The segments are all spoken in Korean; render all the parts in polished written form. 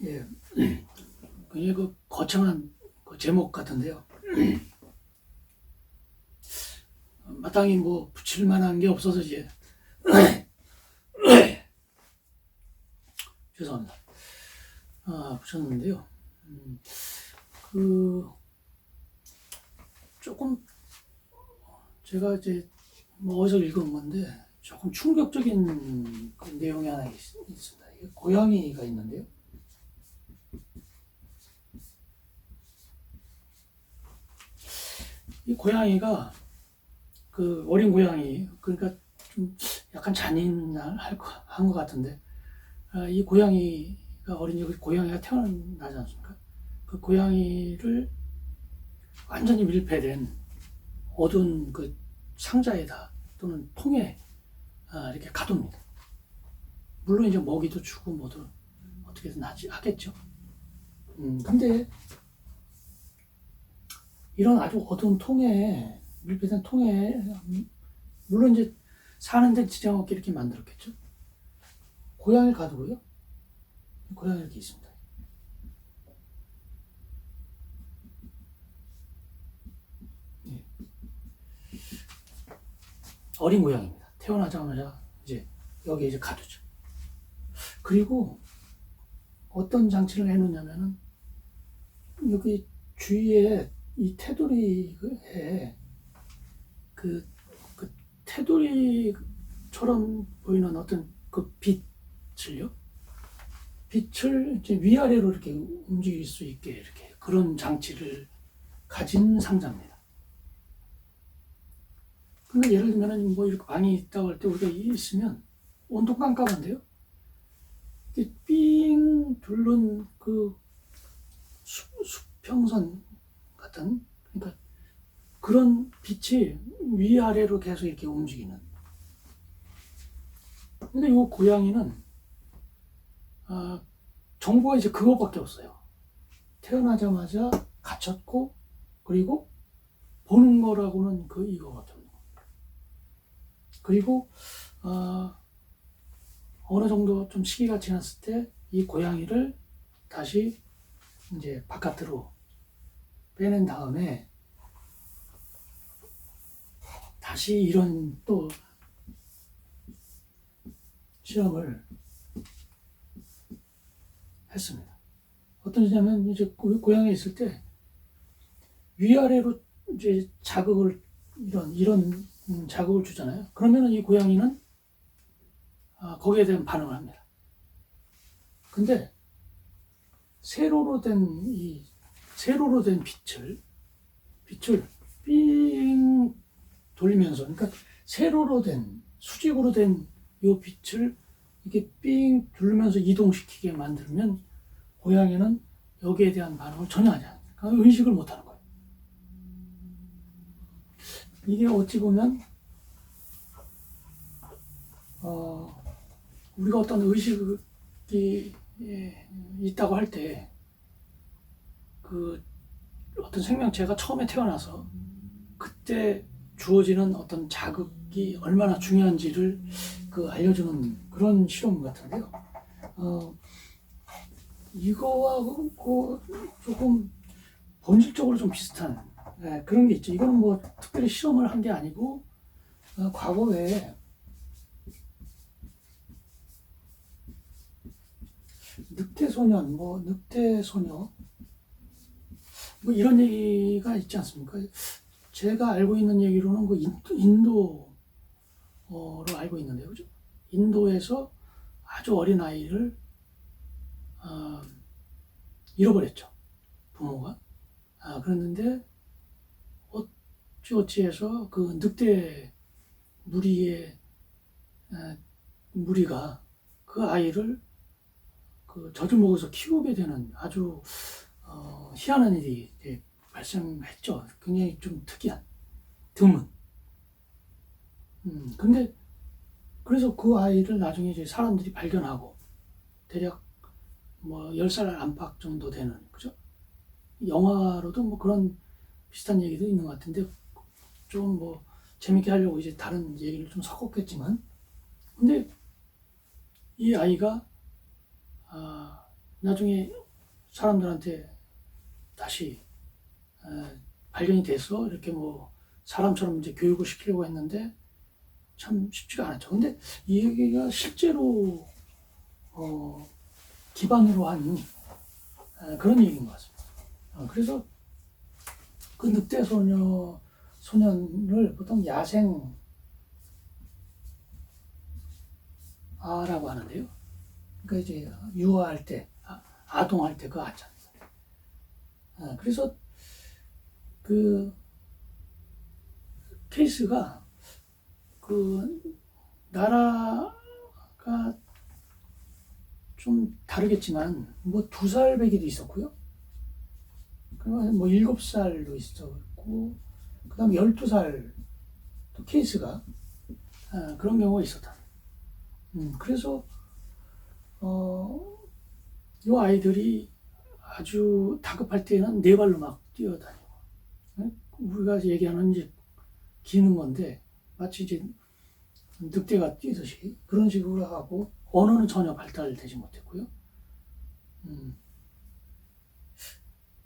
예, 굉장히 그 거창한 그 제목 같은데요. 마땅히 뭐 붙일 만한 게 없어서 이제 죄송합니다. 붙였는데요. 그 조금 제가 이제 뭐 어디서 읽은 건데 조금 충격적인 그 내용이 하나 있습니다. 이게 고양이가 있는데요. 이 고양이가 그 어린 고양이, 그러니까 좀 약간 잔인한 것 같은데, 이 고양이가 고양이가 태어나지 않습니까? 그 고양이를 완전히 밀폐된 어두운 그 상자에다 또는 통에 이렇게 가둡니다. 물론 이제 먹이도 주고 뭐도 어떻게든 하겠죠. 근데 이런 아주 어두운 통에, 밀폐된 통에, 물론 이제 사는데 지장 없게 이렇게 만들었겠죠. 고양이를 가두고요. 고양이 이렇게 있습니다. 예. 어린 고양이입니다. 태어나자마자 이제 여기에 이제 가두죠. 그리고 어떤 장치를 해놓냐면은 여기 주위에 이 테두리에 그 테두리처럼 보이는 어떤 그 빛을 이제 위아래로 이렇게 움직일 수 있게 이렇게 그런 장치를 가진 상자입니다. 그러니까 예를 들면 뭐 이렇게 방이 있다고 할 때 우리가 있으면 온통 깜깜한데요. 이렇게 삥 둘른 그 수평선 같은, 그러니까 그런 빛이 위아래로 계속 이렇게 움직이는. 근데 이 고양이는 정보가 이제 그거밖에 없어요. 태어나자마자 갇혔고, 그리고 보는 거라고는 이거밖에 없는 겁니다. 그리고 어느 정도 좀 시기가 지났을 때 이 고양이를 다시 이제 바깥으로 빼낸 다음에 다시 이런 또 실험을 했습니다. 어떤 지냐면 이제 고양이 있을 때 위아래로 이제 자극을 이런 자극을 주잖아요. 그러면은 이 고양이는 거기에 대한 반응을 합니다. 근데 세로로 된 빛을 삥 돌리면서, 그러니까 세로로 된 수직으로 된 이 빛을 이렇게 삥 돌면서 이동시키게 만들면 고양이는 여기에 대한 반응을 전혀 하지 않아요. 그러니까 의식을 못 하는 거예요. 이게 어찌 보면 우리가 어떤 의식이 있다고 할 때 그 어떤 생명체가 처음에 태어나서 그때 주어지는 어떤 자극이 얼마나 중요한지를 알려주는 그런 실험 같은데요. 이거와 조금 본질적으로 좀 비슷한 그런 게 있죠. 이거는 뭐 특별히 실험을 한 게 아니고 과거에 늑대소녀 뭐 이런 얘기가 있지 않습니까? 제가 알고 있는 얘기로는 인도로 알고 있는데요, 그죠? 인도에서 아주 어린 아이를 잃어버렸죠, 부모가. 그랬는데 어찌어찌해서 그 늑대 무리가 그 아이를 젖을 먹어서 키우게 되는 아주 희한한 일이 발생했죠. 굉장히 좀 특이한, 드문. 근데 그래서 그 아이를 나중에 이제 사람들이 발견하고 대략 뭐 10살 안팎 정도 되는, 그죠? 영화로도 뭐 그런 비슷한 얘기도 있는 것 같은데 좀 뭐 재밌게 하려고 이제 다른 얘기를 좀 섞었겠지만, 근데 이 아이가 나중에 사람들한테 다시 발견이 돼서 이렇게 뭐 사람처럼 이제 교육을 시키려고 했는데 참 쉽지가 않았죠. 근데 이 얘기가 실제로 기반으로 한 그런 얘기인 것 같습니다. 그래서 그 늑대 소년을 보통 야생 아라고 하는데요. 그러니까 이제 유아할 때, 아동할 때 그 아잖아요. 그래서 그 케이스가 그 나라가 좀 다르겠지만 뭐 2살 배기도 있었고요. 그리고 뭐 7살도 있었고, 그 다음에 12살 또 케이스가 그런 경우가 있었다. 그래서 이 아이들이 아주 다급할 때는 4발로 막 뛰어다니고, 우리가 얘기하는 이제 기는 건데 마치 이제 늑대가 뛰듯이 그런 식으로 하고, 언어는 전혀 발달되지 못했고요.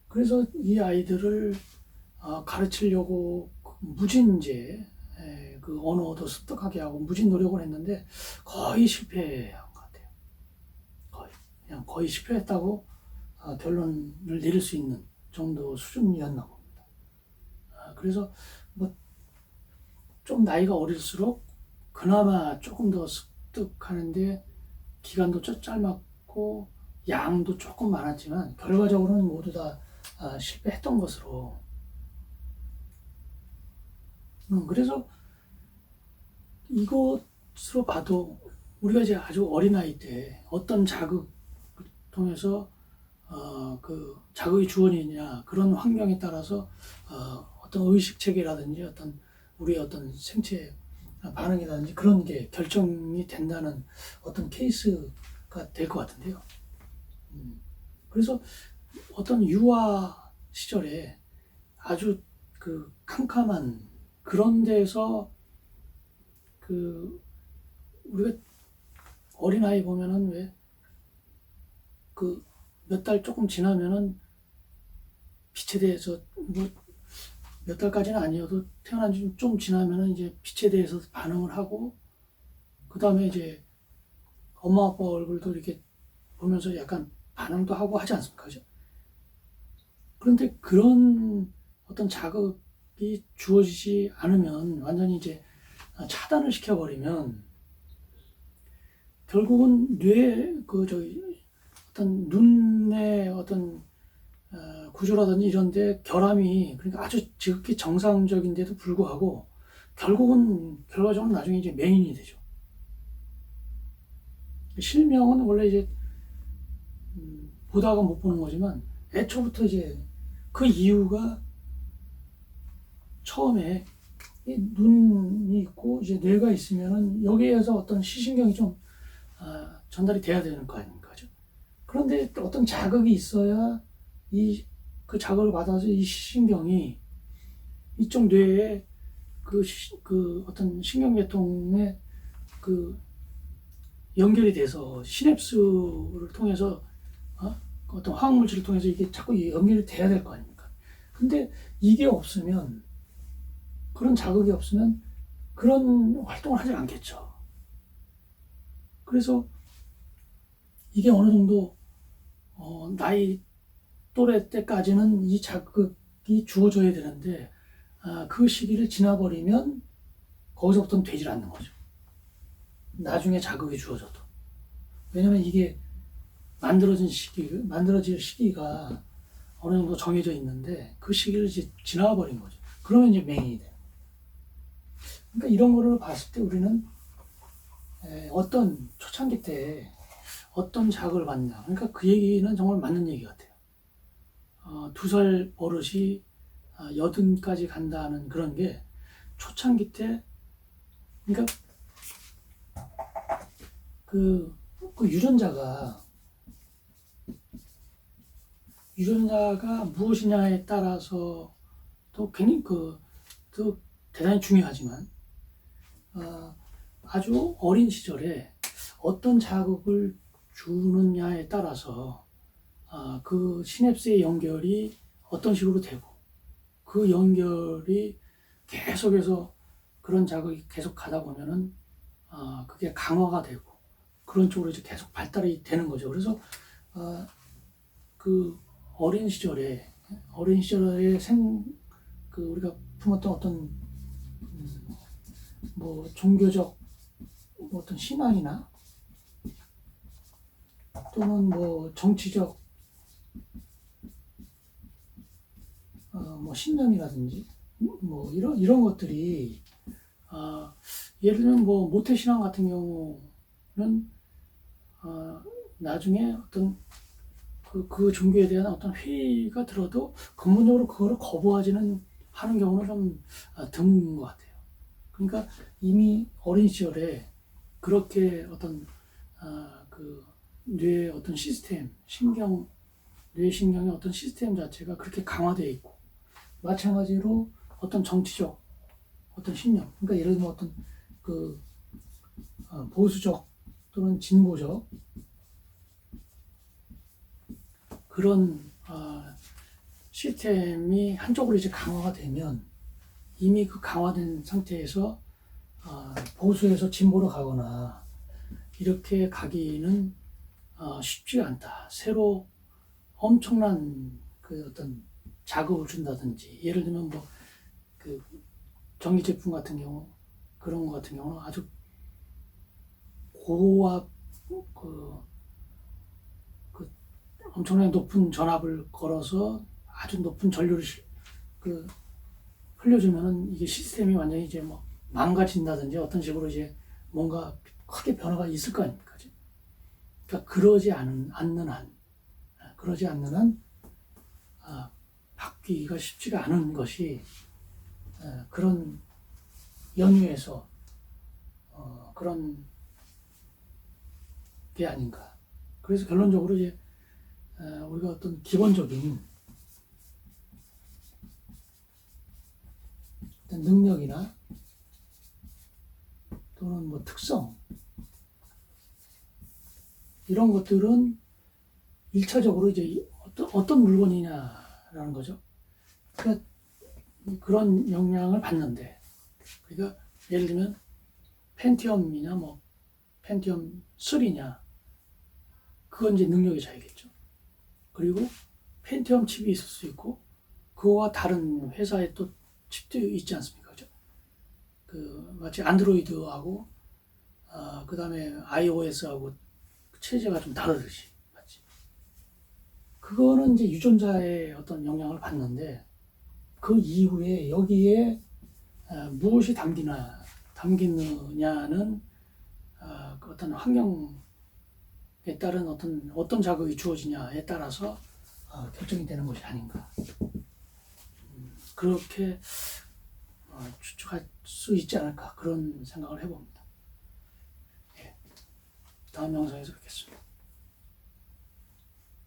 그래서 이 아이들을 가르치려고 무진제 그 언어도 습득하게 하고 무진 노력을 했는데 거의 실패한 것 같아요. 거의 실패했다고 결론을 내릴 수 있는 정도 수준이었나 봅니다. 그래서 뭐 좀 나이가 어릴수록 그나마 조금 더 습득하는데 기간도 짧았고 양도 조금 많았지만 결과적으로는 모두 다 실패했던 것으로. 그래서 이것으로 봐도 우리가 이제 아주 어린아이 때 어떤 자극을 통해서 그 자극이 주어지느냐, 그런 환경에 따라서 어떤 의식 체계라든지 어떤 우리의 어떤 생체 반응이라든지 그런 게 결정이 된다는 어떤 케이스가 될 것 같은데요. 그래서 어떤 유아 시절에 아주 그 캄캄한 그런 데서 그 우리가 어린아이 보면은 왜 그 몇 달 조금 지나면은 빛에 대해서 뭐 몇 달까지는 아니어도 태어난 지 좀 지나면은 이제 빛에 대해서 반응을 하고, 그 다음에 이제 엄마 아빠 얼굴도 이렇게 보면서 약간 반응도 하고 하지 않습니까? 그죠? 그런데 그런 어떤 자극이 주어지지 않으면, 완전히 이제 차단을 시켜버리면 결국은 어떤 눈의 어떤 구조라든지 이런데 결함이, 그러니까 아주 지극히 정상적인데도 불구하고 결국은 결과적으로 나중에 이제 맹인이 되죠. 실명은 원래 이제 보다가 못 보는 거지만 애초부터 이제 그 이유가 처음에 눈이 있고 이제 뇌가 있으면은 여기에서 어떤 시신경이 좀 전달이 돼야 되는 거 아닙니까? 그런데 어떤 자극이 있어야 그 자극을 받아서 이 시신경이 이쪽 뇌에 그 어떤 신경계통에 그 연결이 돼서 시냅스를 통해서 어떤 화학물질을 통해서 이게 자꾸 연결이 돼야 될 거 아닙니까? 근데 이게 없으면, 그런 자극이 없으면 그런 활동을 하지 않겠죠. 그래서 이게 어느 정도 나이 또래 때까지는 이 자극이 주어져야 되는데 그 시기를 지나버리면 거기서부터는 되질 않는 거죠. 나중에 자극이 주어져도. 왜냐면 이게 만들어질 시기가 어느 정도 정해져 있는데 그 시기를 이제 지나버린 거죠. 그러면 이제 맹인이 돼요. 그러니까 이런 거를 봤을 때 우리는 어떤 초창기 때 어떤 자극을 받냐. 그러니까 그 얘기는 정말 맞는 얘기 같아요. 2살 버릇이 80까지 간다는 그런 게 초창기 때, 그러니까 그 유전자가 무엇이냐에 따라서 또 굉장히 또 대단히 중요하지만 아주 어린 시절에 어떤 자극을 주느냐에 따라서 그 시냅스의 연결이 어떤 식으로 되고 그 연결이 계속해서 그런 자극이 계속 가다 보면은 그게 강화가 되고 그런 쪽으로 이제 계속 발달이 되는 거죠. 그래서 그 어린 시절에 그 우리가 품었던 어떤 뭐 종교적 뭐 어떤 신앙이나 또는 뭐 정치적 뭐 신념이라든지 뭐 이런 것들이 예를 들면 뭐 모태신앙 같은 경우는 나중에 어떤 그 종교에 대한 어떤 회의가 들어도 근본적으로 그거를 거부하지는 하는 경우는 좀 드문 것 같아요. 그러니까 이미 어린 시절에 그렇게 어떤 그 뇌의 어떤 시스템, 뇌신경의 어떤 시스템 자체가 그렇게 강화되어 있고 마찬가지로 어떤 정치적 어떤 신념, 그러니까 예를 들면 어떤 그 보수적 또는 진보적 그런 시스템이 한쪽으로 이제 강화가 되면 이미 그 강화된 상태에서 보수에서 진보로 가거나 이렇게 가기는 쉽지가 않다. 새로 엄청난 그 어떤 자극을 준다든지 예를 들면 뭐 그 전기 제품 같은 경우 그런 거 같은 경우는 아주 고압 그 엄청나게 높은 전압을 걸어서 아주 높은 전류를 흘려주면은 이게 시스템이 완전히 이제 뭐 망가진다든지 어떤 식으로 이제 뭔가 크게 변화가 있을 거 아닙니까? 그러니까 그러지 않는 한 바뀌기가 쉽지가 않은 것이 그런 연유에서 그런 게 아닌가. 그래서 결론적으로 이제 우리가 어떤 기본적인 어떤 능력이나 또는 뭐 특성 이런 것들은 1차적으로 이제 어떤 물건이냐라는 거죠. 그러니까 그런 영향을 받는데, 그러니까 예를 들면 펜티엄이냐 뭐 펜티엄 3냐 그건 이제 능력의 차이겠죠. 그리고 펜티엄 칩이 있을 수 있고 그거와 다른 회사의 또 칩도 있지 않습니까? 그죠? 그 마치 안드로이드하고 그 다음에 iOS하고 체제가 좀 다르듯이 맞지? 그거는 이제 유전자의 어떤 영향을 받는데 그 이후에 여기에 무엇이 담기느냐는 그 어떤 환경에 따른 어떤 자극이 주어지냐에 따라서 결정이 되는 것이 아닌가. 그렇게 추측할 수 있지 않을까 그런 생각을 해봅니다. 예. 다음 영상에서 뵙겠습니다.